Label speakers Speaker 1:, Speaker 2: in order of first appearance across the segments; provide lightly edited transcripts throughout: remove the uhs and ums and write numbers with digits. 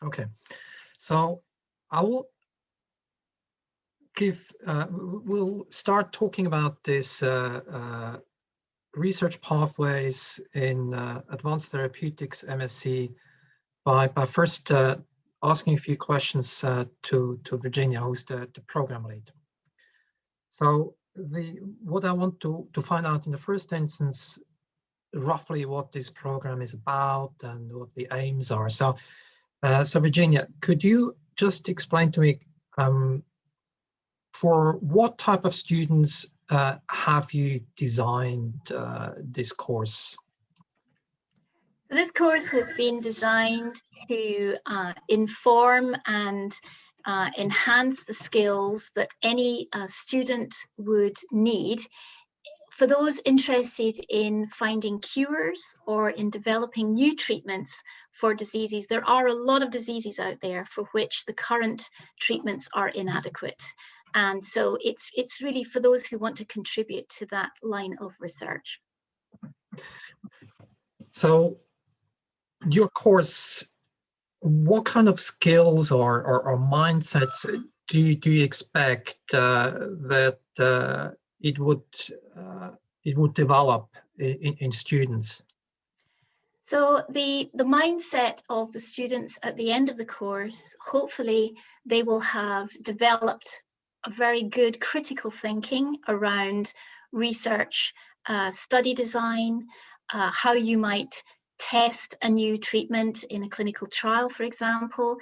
Speaker 1: Okay, so I will we'll start talking about this research pathways in advanced therapeutics MSc by first asking a few questions to Virginia, who's the program lead. So what I want to find out in the first instance, roughly what this program is about and what the aims are. So, so Virginia, could you just explain to me for what type of students have you designed this course?
Speaker 2: This course has been designed to inform and enhance the skills that any student would need. For those interested in finding cures or in developing new treatments for diseases, there are a lot of diseases out there for which the current treatments are inadequate. And so it's really for those who want to contribute to that line of research.
Speaker 1: So your course, what kind of skills or mindsets do you expect that it would develop in students?
Speaker 2: So the mindset of the students at the end of the course, hopefully they will have developed a very good critical thinking around research, study design, how you might test a new treatment in a clinical trial, for example,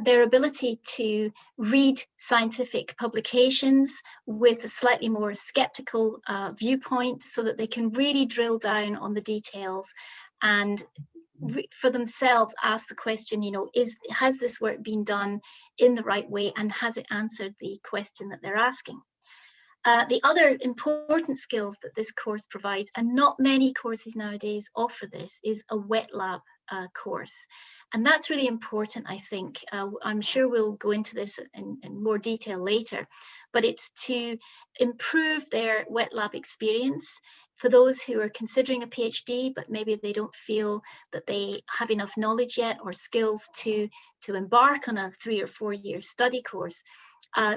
Speaker 2: their ability to read scientific publications with a slightly more skeptical viewpoint so that they can really drill down on the details and for themselves ask the question, you know, has this work been done in the right way and has it answered the question that they're asking? The other important skills that this course provides, and not many courses nowadays offer this, is a wet lab course. And that's really important, I think. I'm sure we'll go into this in more detail later, but it's to improve their wet lab experience for those who are considering a PhD, but maybe they don't feel that they have enough knowledge yet or skills to embark on a 3 or 4 year study course.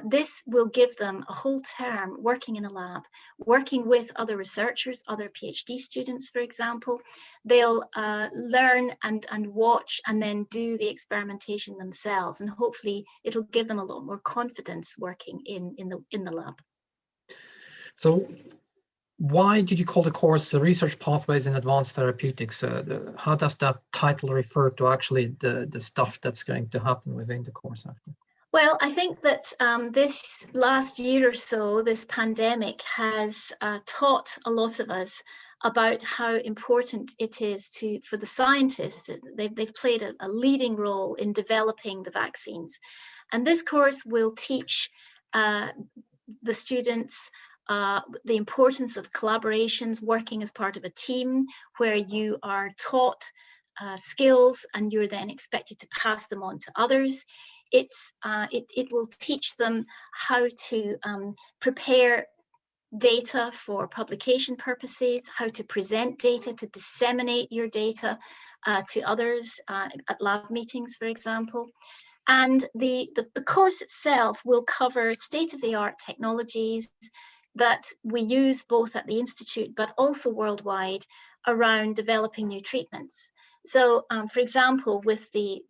Speaker 2: This will give them a whole term working in a lab, working with other researchers, other PhD students, for example. They'll learn and watch and then do the experimentation themselves, and hopefully it'll give them a lot more confidence working in the lab.
Speaker 1: So why did you call the course Research Pathways in Advanced Therapeutics? How does that title refer to actually the stuff that's going to happen within the course actually?
Speaker 2: Well, I think that this last year or so, this pandemic has taught a lot of us about how important it is for the scientists. They've played a leading role in developing the vaccines. And this course will teach the students the importance of collaborations, working as part of a team, where you are taught skills and you're then expected to pass them on to others. It will teach them how to prepare data for publication purposes, how to present data, to disseminate your data to others at lab meetings, for example. And the course itself will cover state-of-the-art technologies that we use both at the Institute but also worldwide around developing new treatments. So, for example, with the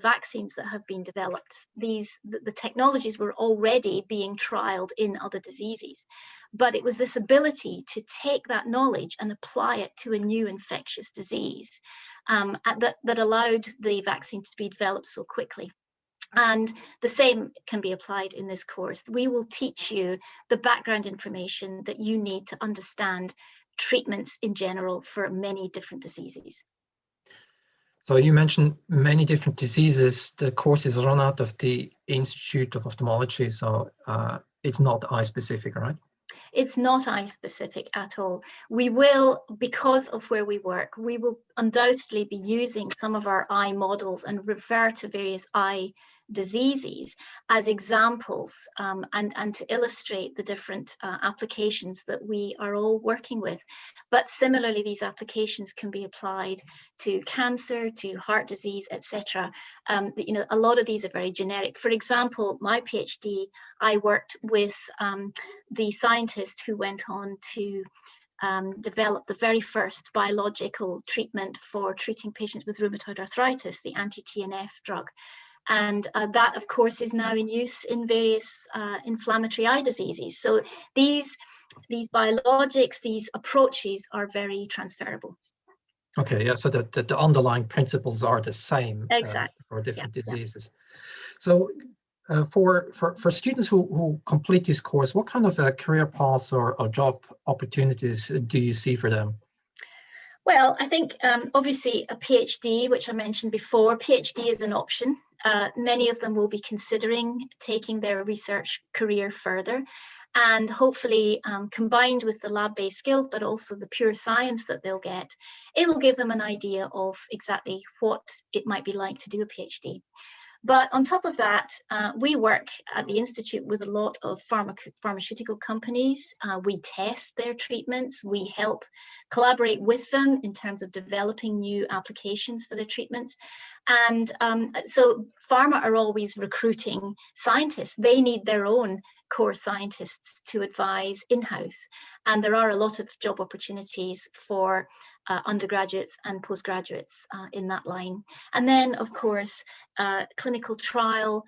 Speaker 2: vaccines that have been developed, the technologies were already being trialed in other diseases. But it was this ability to take that knowledge and apply it to a new infectious disease that allowed the vaccine to be developed so quickly. And the same can be applied in this course. We will teach you the background information that you need to understand treatments in general for many different diseases.
Speaker 1: So you mentioned many different diseases. The course is run out of the Institute of Ophthalmology, so it's not eye specific, right?
Speaker 2: It's not eye specific at all. We will, because of where we work, we will undoubtedly be using some of our eye models and refer to various eye diseases as examples and to illustrate the different applications that we are all working with. But similarly, these applications can be applied to cancer, to heart disease, etc. You know, a lot of these are very generic. For example, my PhD, I worked with the scientist who went on to develop the very first biological treatment for treating patients with rheumatoid arthritis, the anti-TNF drug. And that, of course, is now in use in various inflammatory eye diseases. So these biologics, these approaches are very transferable.
Speaker 1: Okay, yeah, so the underlying principles are the same
Speaker 2: Exactly.
Speaker 1: for different diseases. So for students who complete this course, what kind of career paths or job opportunities do you see for them?
Speaker 2: Well, I think obviously a PhD, which I mentioned before, PhD is an option. Many of them will be considering taking their research career further, and hopefully combined with the lab-based skills, but also the pure science that they'll get, it will give them an idea of exactly what it might be like to do a PhD. But on top of that, we work at the Institute with a lot of pharmaceutical companies. We test their treatments. We help collaborate with them in terms of developing new applications for their treatments. And so pharma are always recruiting scientists. They need their own core scientists to advise in-house. And there are a lot of job opportunities for undergraduates and postgraduates in that line. And then, of course, clinical trial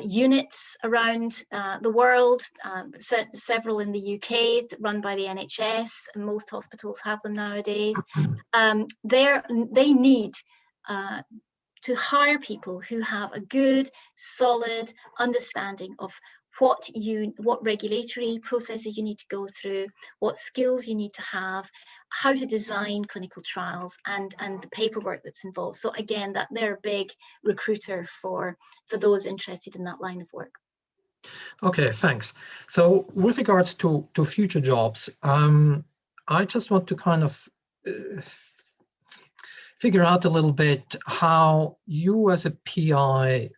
Speaker 2: units around the world, several in the UK run by the NHS, and most hospitals have them nowadays. They need to hire people who have a good, solid understanding of what regulatory processes you need to go through, what skills you need to have, how to design clinical trials, and the paperwork that's involved. So again, that they're a big recruiter for those interested in that line of work.
Speaker 1: Okay, thanks. So with regards to future jobs, I just want to kind of figure out a little bit how you as a PI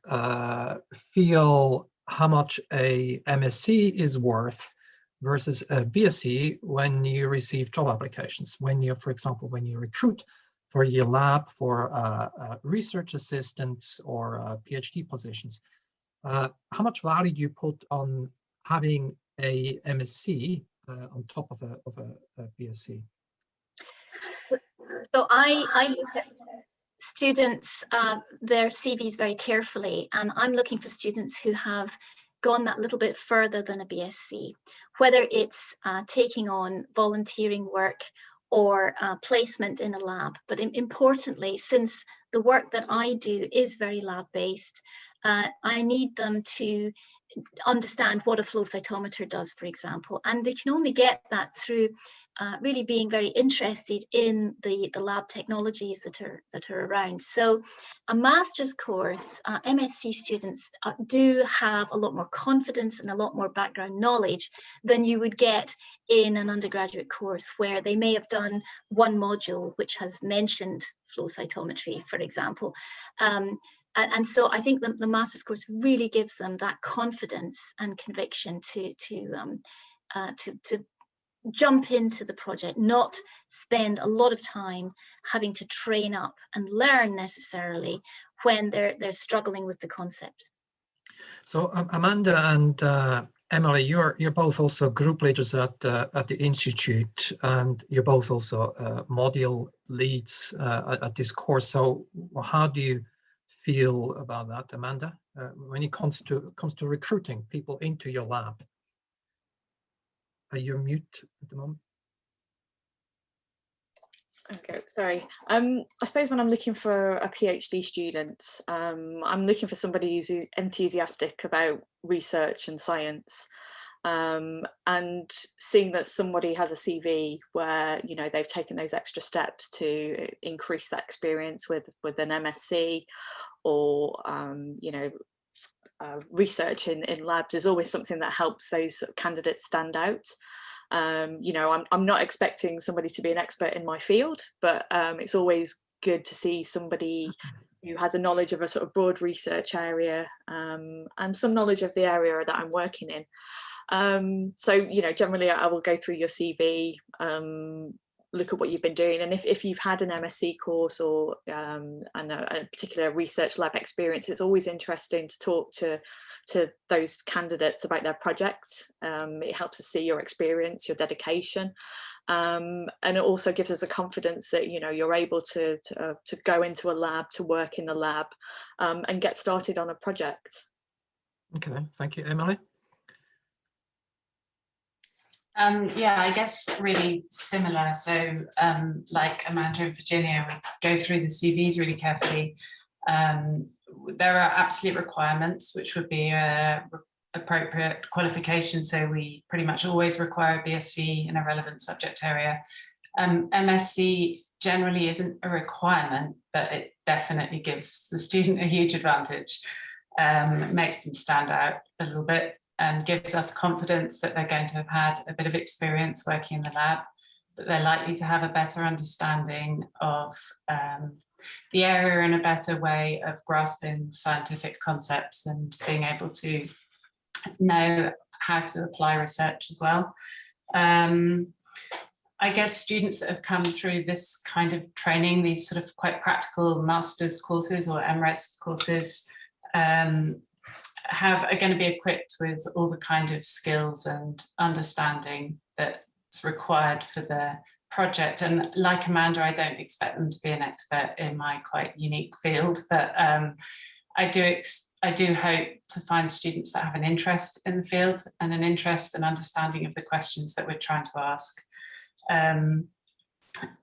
Speaker 1: feel how much a MSc is worth versus a BSc when you receive job applications. When you, for example, when you recruit for your lab for research assistants or PhD positions, how much value do you put on having a MSc on top of a BSc?
Speaker 2: So I look at students, their CVs very carefully, and I'm looking for students who have gone that little bit further than a BSc, whether it's taking on volunteering work or placement in a lab. But importantly, since the work that I do is very lab-based, I need them to understand what a flow cytometer does, for example, and they can only get that through really being very interested in the lab technologies that are around. So a master's course, MSc students do have a lot more confidence and a lot more background knowledge than you would get in an undergraduate course, where they may have done one module which has mentioned flow cytometry, for example. And so I think the master's course really gives them that confidence and conviction to jump into the project, not spend a lot of time having to train up and learn necessarily when they're struggling with the concepts.
Speaker 1: So Amanda and Emily, you're both also group leaders at the Institute, and you're both also module leads at this course. So how do you feel about that, Amanda, when it comes to recruiting people into your lab? Are you mute at the moment?
Speaker 3: Okay, sorry. I suppose when I'm looking for a PhD student, I'm looking for somebody who's enthusiastic about research and science, and seeing that somebody has a CV where, you know, they've taken those extra steps to increase that experience with an MSc, or you know, research in labs is always something that helps those candidates stand out. You know, I'm not expecting somebody to be an expert in my field, but it's always good to see somebody who has a knowledge of a sort of broad research area, and some knowledge of the area that I'm working in. So, you know, generally I will go through your CV, look at what you've been doing, and if you've had an MSc course or a particular research lab experience, it's always interesting to talk to those candidates about their projects. It helps us see your experience, your dedication, and it also gives us the confidence that, you know, you're able to go into a lab, to work in the lab, and get started on a project.
Speaker 1: Okay, thank you, Emily.
Speaker 4: Yeah, I guess really similar. So like Amanda and Virginia, we go through the CVs really carefully. There are absolute requirements, which would be appropriate qualification. So we pretty much always require a BSc in a relevant subject area. MSc generally isn't a requirement, but it definitely gives the student a huge advantage. It makes them stand out a little bit and gives us confidence that they're going to have had a bit of experience working in the lab, that they're likely to have a better understanding of the area and a better way of grasping scientific concepts and being able to know how to apply research as well. I guess students that have come through this kind of training, these sort of quite practical master's courses or MRes courses, are going to be equipped with all the kind of skills and understanding that's required for the project. And like Amanda, I don't expect them to be an expert in my quite unique field, but I do hope to find students that have an interest in the field and an interest and understanding of the questions that we're trying to ask. And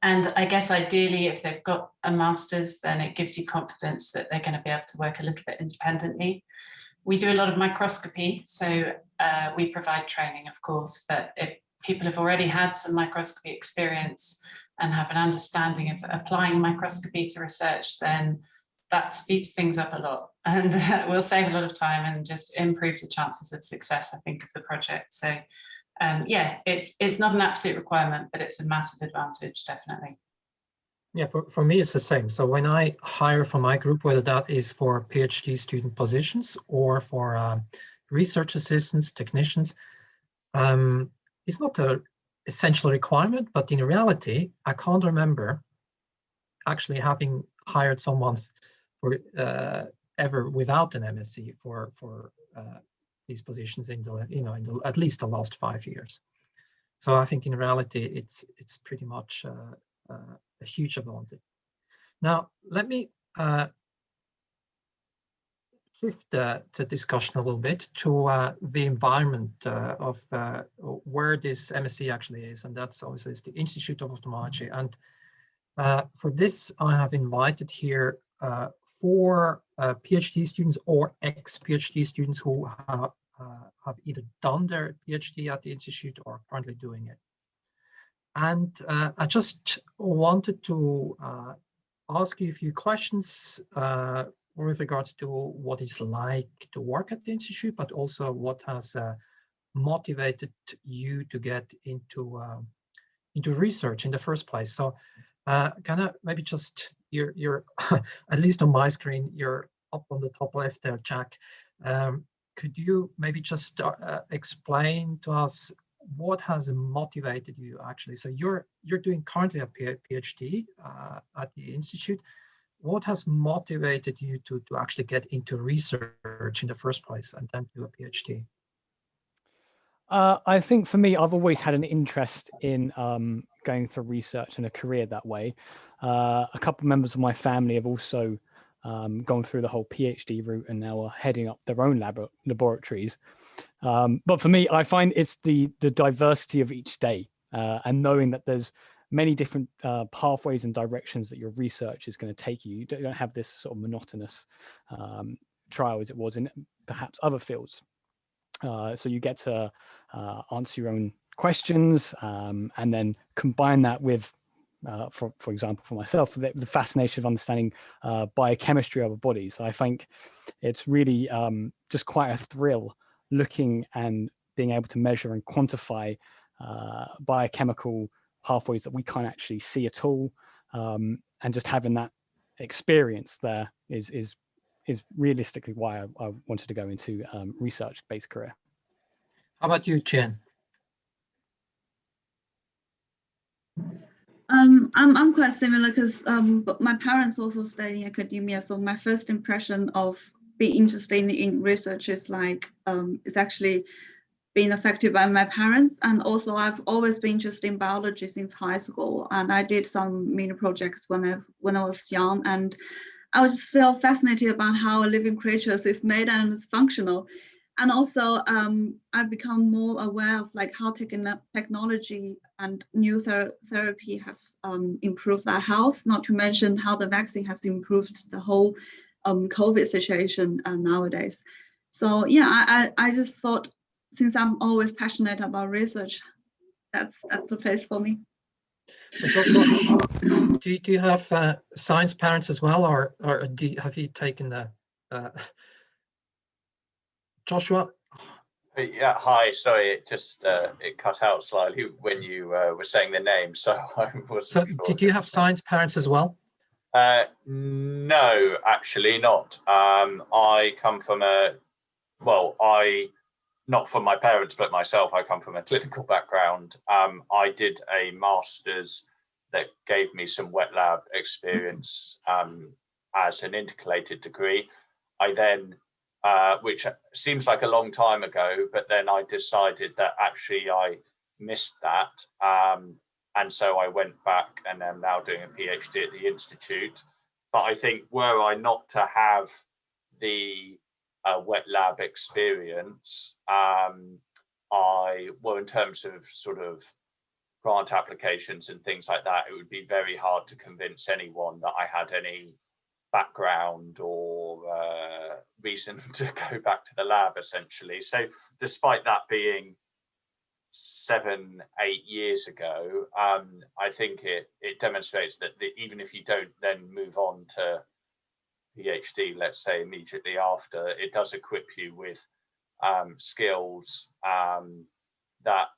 Speaker 4: I guess ideally, if they've got a master's, then it gives you confidence that they're going to be able to work a little bit independently. We do a lot of microscopy, so we provide training, of course, but if people have already had some microscopy experience and have an understanding of applying microscopy to research, then that speeds things up a lot and will save a lot of time and just improve the chances of success, I think, of the project. So yeah, it's not an absolute requirement, but it's a massive advantage, definitely.
Speaker 1: Yeah, for me, it's the same. So when I hire for my group, whether that is for PhD student positions or for research assistants, technicians, it's not an essential requirement, but in reality, I can't remember actually having hired someone for ever without an MSc for these positions in the at least the last 5 years. So I think in reality, it's pretty much a huge advantage. Now, let me shift the discussion a little bit to the environment of where this MSc actually is, and that's obviously the Institute of Ophthalmology. And for this, I have invited here 4 PhD students or ex-PhD students who have either done their PhD at the Institute or currently doing it. And I just wanted to ask you a few questions with regards to what it's like to work at the Institute, but also what has motivated you to get into research in the first place. So can I maybe just, you're at least on my screen, you're up on the top left there, Jack. Could you maybe just explain to us what has motivated you actually? So you're doing currently a PhD at the Institute. What has motivated you to actually get into research in the first place and then do a PhD?
Speaker 5: I think for me, I've always had an interest in going through research and a career that way. A couple of members of my family have also gone through the whole PhD route and now are heading up their own laboratories. But for me, I find it's the diversity of each day and knowing that there's many different pathways and directions that your research is going to take you. You don't have this sort of monotonous trial as it was in perhaps other fields. So you get to answer your own questions and then combine that with, for example, for myself, the fascination of understanding biochemistry of our bodies. So I think it's really just quite a thrill looking and being able to measure and quantify biochemical pathways that we can't actually see at all, and just having that experience there is realistically why I wanted to go into research-based career.
Speaker 1: How about you, Jen?
Speaker 6: I'm quite similar because but my parents also study in academia. So my first impression of being interested in research is like is actually being affected by my parents. And also I've always been interested in biology since high school. And I did some mini projects when I was young, and I just feel fascinated about how a living creature is made and is functional. And also I've become more aware of like how technology and new therapy have improved our health, not to mention how the vaccine has improved the whole COVID situation nowadays. So yeah, I just thought, since I'm always passionate about research, that's the place for me.
Speaker 1: So Joshua, do you have science parents as well, or have you taken the Joshua?
Speaker 7: Yeah, hi. Sorry, it just it cut out slightly when you were saying the name, so I wasn't
Speaker 1: So
Speaker 7: sure.
Speaker 1: did you have science parents as well?
Speaker 7: No, actually not. I come from not from my parents, but myself, I come from a clinical background. I did a master's that gave me some wet lab experience as an intercalated degree. I then, which seems like a long time ago, but then I decided that actually I missed that. And so I went back and am now doing a PhD at the Institute. But I think were I not to have the wet lab experience, in terms of sort of grant applications and things like that, it would be very hard to convince anyone that I had any background or reason to go back to the lab, essentially. So despite that being 7-8 years ago, I think it demonstrates that even if you don't then move on to PhD, let's say immediately after, it does equip you with skills that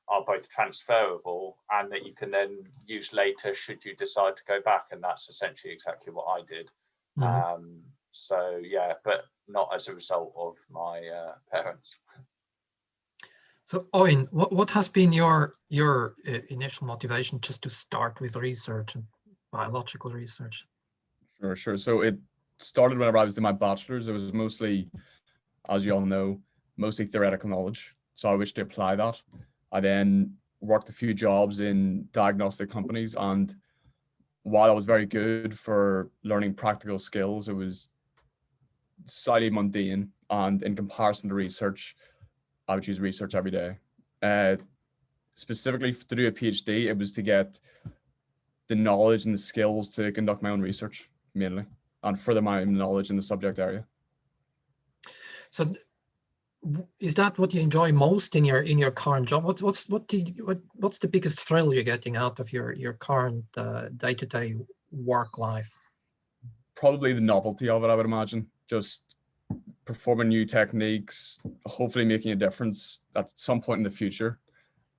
Speaker 7: are both transferable and that you can then use later should you decide to go back. And that's essentially exactly what I did. Mm-hmm. So yeah, but not as a result of my parents.
Speaker 1: So Owen, what has been your initial motivation just to start with research and biological research?
Speaker 8: Sure. So it started whenever I was doing my bachelor's. It was mostly, as you all know, mostly theoretical knowledge. So I wished to apply that. I then worked a few jobs in diagnostic companies, and while I was very good for learning practical skills, it was slightly mundane. And in comparison to research, I would choose research every day. Specifically to do a PhD, it was to get the knowledge and the skills to conduct my own research mainly, and further my knowledge in the subject area. So
Speaker 1: is that what you enjoy most in your current job? What's the biggest thrill you're getting out of your current day-to-day work life?
Speaker 8: Probably the novelty of it, I would imagine. Just performing new techniques, hopefully making a difference at some point in the future.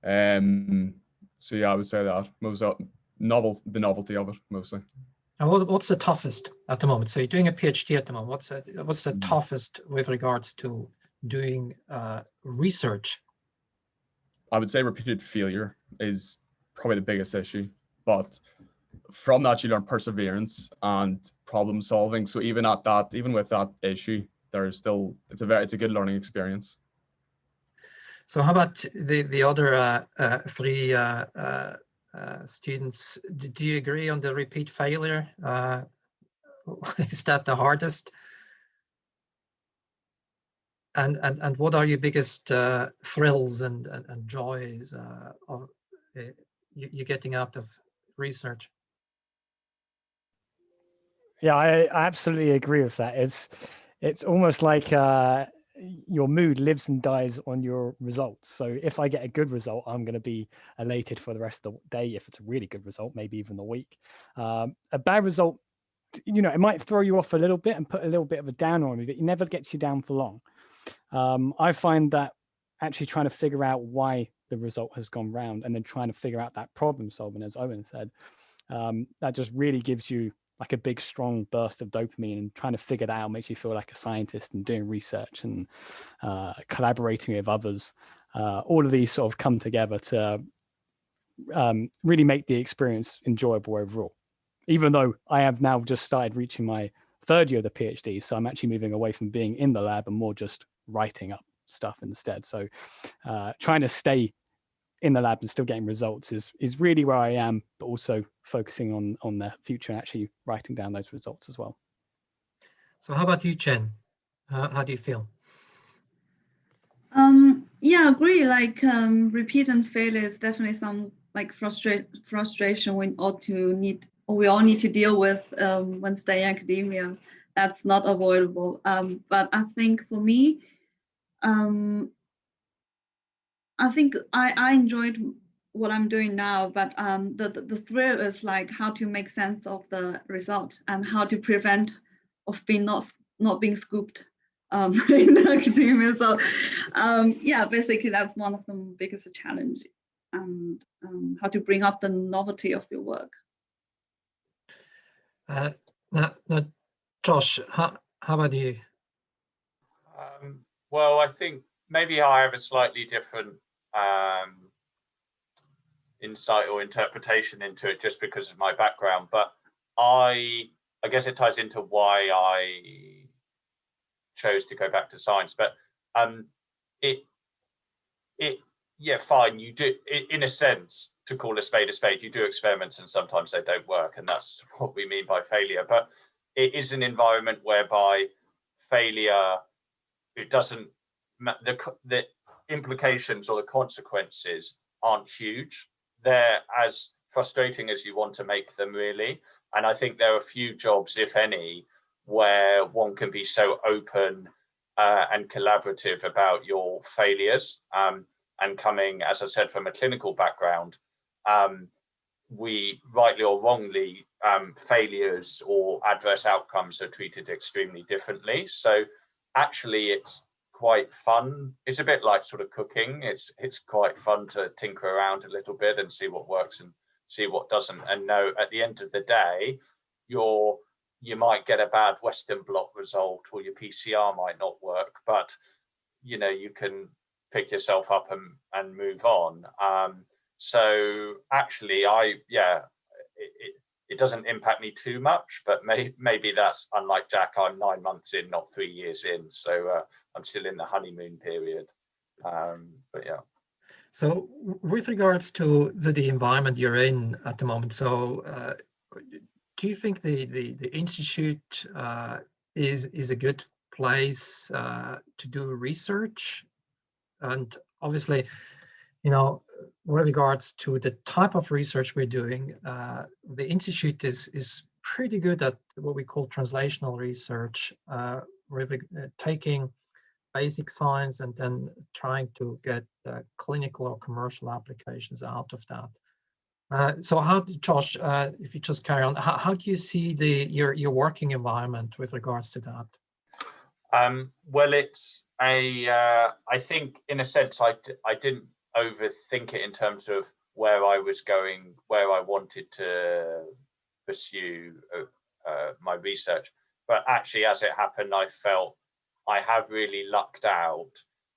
Speaker 8: So yeah, I would say that the novelty of it mostly.
Speaker 1: And what's the toughest at the moment? So you're doing a PhD at the moment. What's the toughest with regards to doing research?
Speaker 8: I would say repeated failure is probably the biggest issue, but from that you learn perseverance and problem solving. So even with that issue, it's a good learning experience.
Speaker 1: So how about the other three students? Do you agree on the repeat failure? Is that the hardest? And what are your biggest thrills and joys of you getting out of research?
Speaker 5: Yeah, I absolutely agree with that. It's almost like your mood lives and dies on your results. So if I get a good result, I'm going to be elated for the rest of the day. If it's a really good result, maybe even the week. A bad result, it might throw you off a little bit and put a little bit of a down on you, but it never gets you down for long. I find that actually trying to figure out why the result has gone round and then trying to figure out that problem solving, as Owen said, that just really gives you like a big strong burst of dopamine, and trying to figure that out makes you feel like a scientist, and doing research and collaborating with others. All of these sort of come together to really make the experience enjoyable overall. Even though I have now just started reaching my third year of the PhD, so I'm actually moving away from being in the lab and more just writing up stuff instead. So trying to stay in the lab and still getting results is really where I am, but also focusing on the future and actually writing down those results as well.
Speaker 1: So how about you, Jen? How do you feel?
Speaker 6: Yeah, I agree. Like repeat and failure is definitely some like frustration we all need to deal with when staying in academia. That's not avoidable. But I think for me, I think I enjoyed what I'm doing now, but the thrill is like how to make sense of the result and how to prevent of being not being scooped in academia. So yeah, basically that's one of the biggest challenge, and how to bring up the novelty of your work.
Speaker 1: Now, Josh, how about you?
Speaker 7: Well, I think maybe I have a slightly different insight or interpretation into it just because of my background, but I guess it ties into why I chose to go back to science. But yeah, fine, you do, in a sense, to call a spade, you do experiments and sometimes they don't work, and that's what we mean by failure. But it is an environment whereby failure, it doesn't, the implications or the consequences aren't huge. They're as frustrating as you want to make them, really. And I think there are few jobs, if any, where one can be so open and collaborative about your failures. And coming, as I said, from a clinical background, we, rightly or wrongly, failures or adverse outcomes are treated extremely differently. So actually it's quite fun. It's a bit like sort of cooking. It's quite fun to tinker around a little bit and see what works and see what doesn't. And know at the end of the day, you might get a bad Western blot result, or your PCR might not work, but you can pick yourself up and move on. So actually, it doesn't impact me too much, but maybe that's unlike Jack. I'm 9 months in, not 3 years in, so I'm still in the honeymoon period. But yeah.
Speaker 1: So with regards to the environment you're in at the moment, so do you think the institute is a good place to do research? And obviously, with regards to the type of research we're doing, the institute is pretty good at what we call translational research, taking basic science and then trying to get clinical or commercial applications out of that. So how, Josh, if you just carry on, how do you see your working environment with regards to that?
Speaker 7: Well, it's I think in a sense I didn't overthink it in terms of where I was going, where I wanted to pursue my research. But actually, as it happened, I felt I have really lucked out.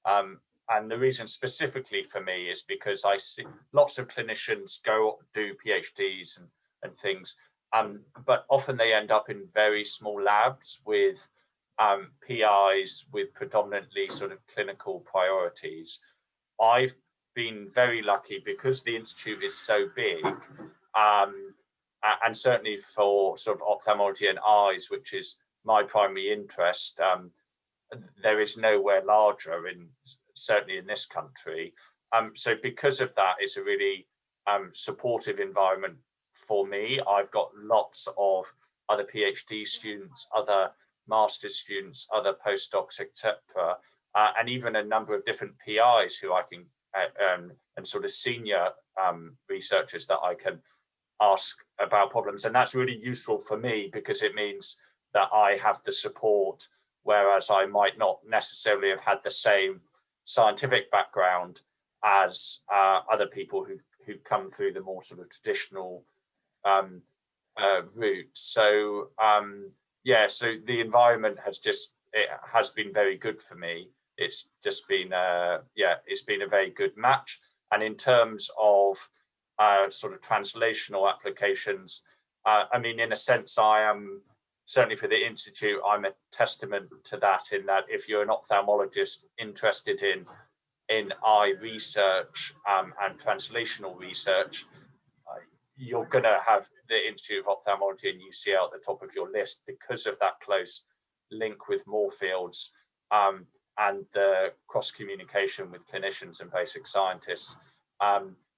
Speaker 7: And the reason specifically for me is because I see lots of clinicians do PhDs and things, but often they end up in very small labs with PIs with predominantly sort of clinical priorities. I've been very lucky because the institute is so big, and certainly for sort of ophthalmology and eyes, which is my primary interest, there is nowhere larger, certainly in this country. So because of that, it's a really supportive environment for me. I've got lots of other PhD students, other master's students, other postdocs, etc., and even a number of different PIs who I can and sort of senior researchers that I can ask about problems. And that's really useful for me because it means that I have the support, whereas I might not necessarily have had the same scientific background as other people who've come through the more sort of traditional route. So yeah, so the environment has been very good for me. It's just been yeah, it's been a very good match. And in terms of sort of translational applications, I mean, in a sense, I am certainly for the Institute, I'm a testament to that, in that if you're an ophthalmologist interested in eye research and translational research, you're going to have the Institute of Ophthalmology and UCL at the top of your list because of that close link with more fields and the cross communication with clinicians and basic scientists.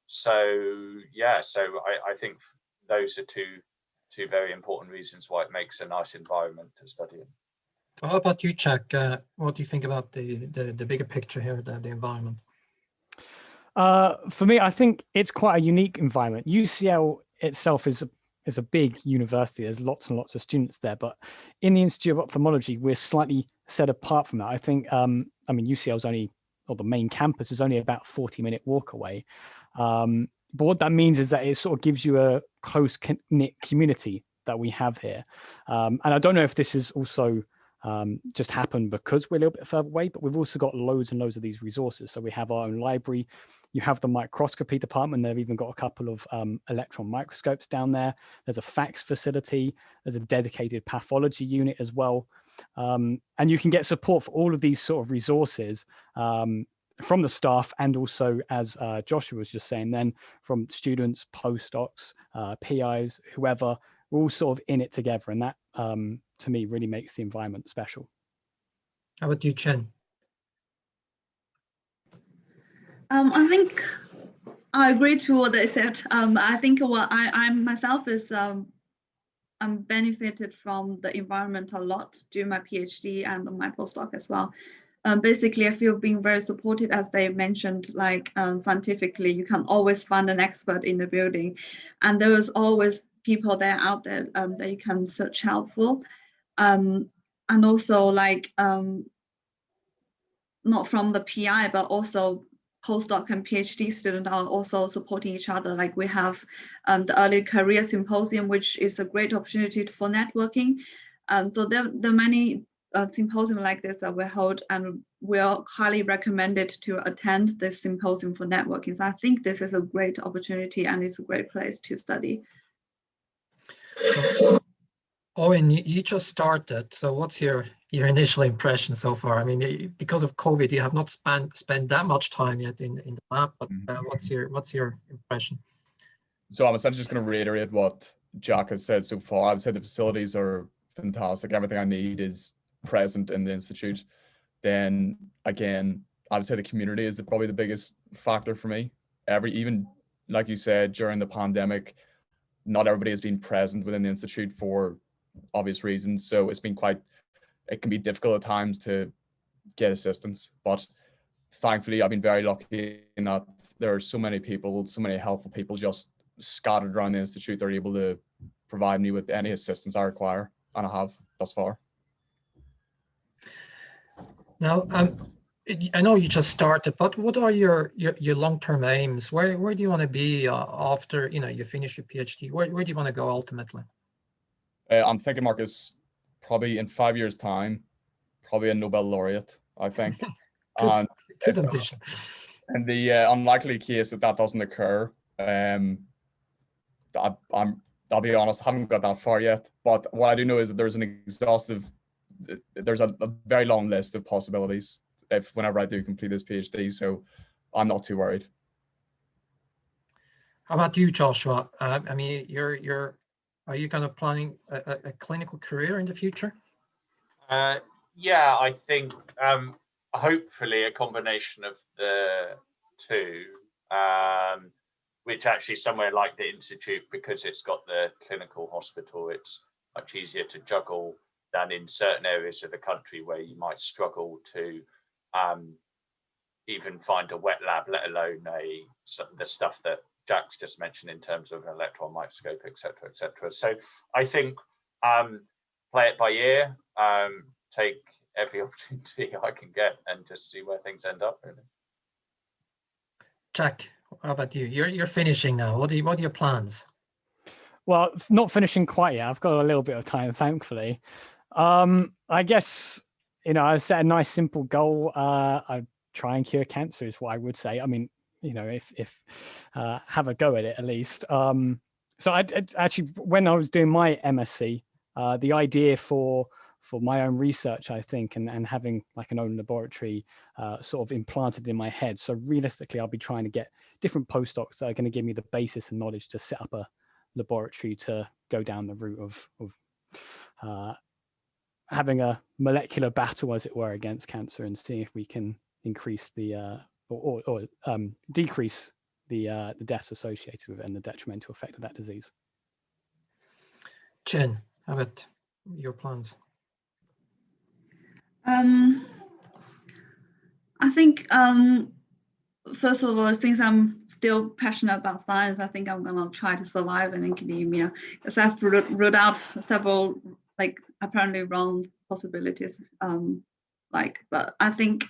Speaker 7: So yeah, so I think those are two very important reasons why it makes a nice environment to study in.
Speaker 1: How about you, Jack? What do you think about the bigger picture here, the environment?
Speaker 5: For me, I think it's quite a unique environment. UCL itself is a big university. There's lots and lots of students there, but in the Institute of Ophthalmology, we're slightly set apart from that. I think, I mean, UCL's only, or the main campus is only about 40-minute walk away. But what that means is that it sort of gives you a close-knit community that we have here. And I don't know if this is also just happened because we're a little bit further away, but we've also got loads and loads of these resources. So we have our own library. You have the microscopy department. They've even got a couple of electron microscopes down there. There's a fax facility. There's a dedicated pathology unit as well. And you can get support for all of these sort of resources from the staff, and also, as Joshua was just saying, then from students, postdocs, PIs, whoever. We're all sort of in it together, and that to me really makes the environment special.
Speaker 1: How about you, Chen?
Speaker 6: I think I agree to what they said. I think what I myself is I'm benefited from the environment a lot during my PhD and my postdoc as well. Basically, I feel being very supported, as they mentioned, like scientifically, you can always find an expert in the building, and there is always people there out there that you can search help for. And also like not from the PI, but also postdoc and PhD students are also supporting each other. Like we have the Early Career Symposium, which is a great opportunity for networking. So there are many symposium like this that we hold, and we're highly recommended to attend this symposium for networking. So I think this is a great opportunity and it's a great place to study.
Speaker 1: So, Owen, you just started. So what's your initial impression so far? I mean, because of COVID, you have not spent that much time yet in the lab, but what's your impression?
Speaker 8: So I'm essentially just going to reiterate what Jack has said so far. I've said the facilities are fantastic. Everything I need is present in the institute. Then again, I would say the community is probably the biggest factor for me. Even like you said, during the pandemic, not everybody has been present within the institute for obvious reasons. So it can be difficult at times to get assistance. But thankfully, I've been very lucky in that there are so many people, so many helpful people just scattered around the institute. They're able to provide me with any assistance I require, and I have thus far.
Speaker 1: Now, I know you just started, but what are your long-term aims? Where do you want to be after you finish your PhD? Where do you want to go ultimately?
Speaker 8: I'm thinking, Marcus, probably in 5 years' time, probably a Nobel laureate, I think.
Speaker 1: Good ambition.
Speaker 8: In the unlikely case that doesn't occur, I'll be honest, I haven't got that far yet. But what I do know is that there's a very long list of possibilities whenever I do complete this PhD, so I'm not too worried.
Speaker 1: How about you, Joshua? I mean, are you kind of planning a clinical career in the future?
Speaker 7: Yeah, I think hopefully a combination of the two, which actually somewhere like the Institute, because it's got the clinical hospital, it's much easier to juggle than in certain areas of the country where you might struggle to even find a wet lab, let alone the stuff that Jack's just mentioned in terms of an electron microscope, etc., etc. So I think play it by ear, take every opportunity I can get, and just see where things end up. Really.
Speaker 1: Jack, how about you? You're finishing now. What are your plans?
Speaker 5: Well, not finishing quite yet. I've got a little bit of time, thankfully. I guess, I set a nice simple goal. I try and cure cancer is what I would say. I mean, if have a go at it at least. So I actually, when I was doing my MSc, the idea for my own research, I think, and having like an own laboratory sort of implanted in my head. So realistically, I'll be trying to get different postdocs that are going to give me the basis and knowledge to set up a laboratory to go down the route of having a molecular battle, as it were, against cancer, and see if we can increase the or decrease the deaths associated with it and the detrimental effect of that disease.
Speaker 1: Jen, how about your plans?
Speaker 6: I think first of all, since I'm still passionate about science, I think I'm gonna try to survive in academia, because I've ruled out several like apparently wrong possibilities. But I think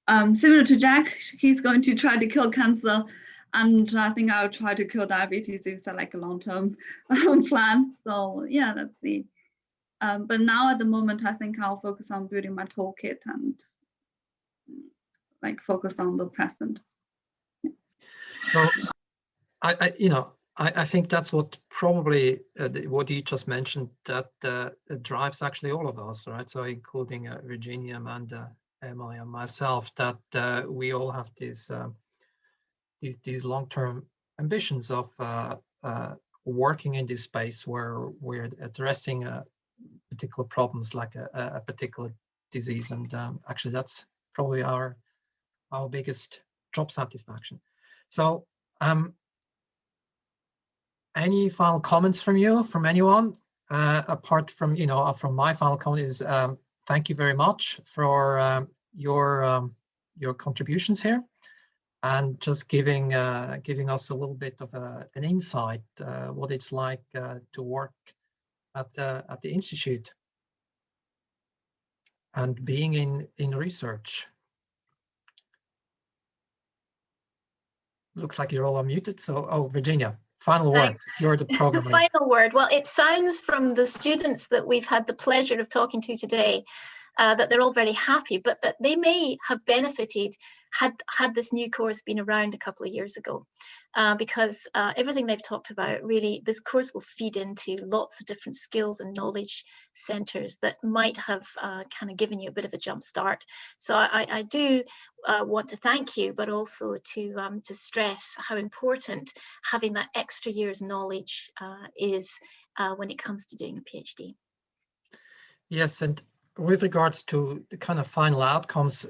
Speaker 6: similar to Jack, he's going to try to kill cancer, and I think I'll try to kill diabetes. It's like a long-term plan. So yeah, let's see. But now at the moment, I think I'll focus on building my toolkit and like focus on the present.
Speaker 1: So I think that's what probably what you just mentioned, that drives actually all of us, right? So including Virginia, Amanda, Emily, and myself, that we all have these long-term ambitions of working in this space where we're addressing particular problems like a particular disease, and actually that's probably our biggest job satisfaction. So any final comments from you, from anyone, apart from from my final comment is thank you very much for your contributions here, and just giving us a little bit of an insight what it's like to work at the institute and being in research. Looks like you're all unmuted. So, Virginia, final word. You're the program lead.
Speaker 2: Final word. Well, it sounds from the students that we've had the pleasure of talking to today that they're all very happy, but that they may have benefited had this new course been around a couple of years ago, because everything they've talked about, really, this course will feed into lots of different skills and knowledge centers that might have kind of given you a bit of a jump start. So I do want to thank you, but also to stress how important having that extra year's knowledge is when it comes to doing a PhD.
Speaker 1: Yes, and with regards to the kind of final outcomes,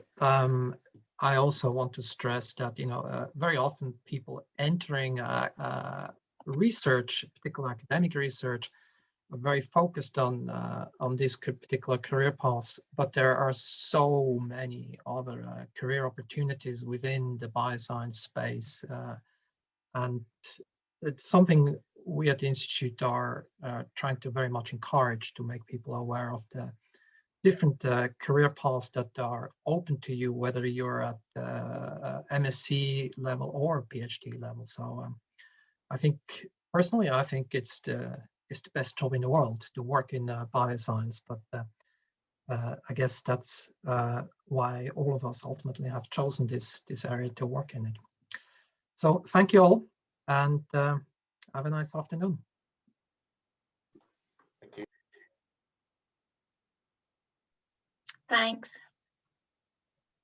Speaker 1: I also want to stress that very often people entering research, particular academic research, are very focused on these particular career paths, but there are so many other career opportunities within the bioscience space, and it's something we at the Institute are trying to very much encourage, to make people aware of the different career paths that are open to you, whether you're at MSc level or PhD level. So I think personally, I think it's the best job in the world to work in bioscience. But I guess that's why all of us ultimately have chosen this area to work in it. So thank you all, and have a nice afternoon.
Speaker 7: Thank you.
Speaker 2: Thanks.